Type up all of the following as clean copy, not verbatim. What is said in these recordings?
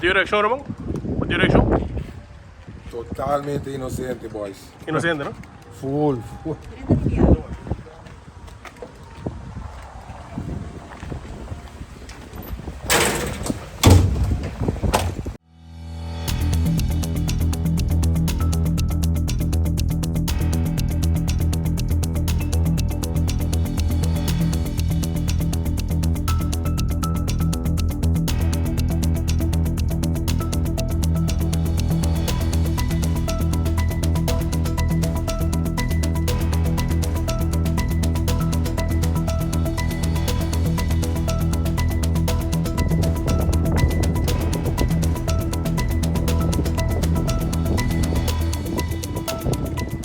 Dirección, hermano. Dirección. Totalmente inocente, boys. Inocente, ¿no? Full, full.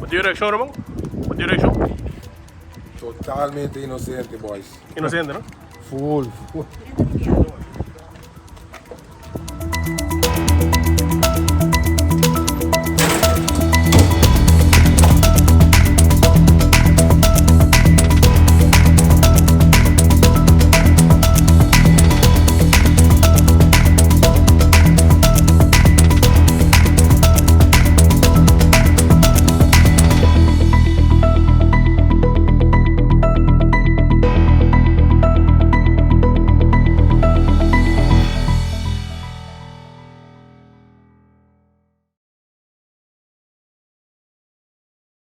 Dirección, hermano. Dirección. Totalmente inocente, boys. Inocente, ¿no? Full, full.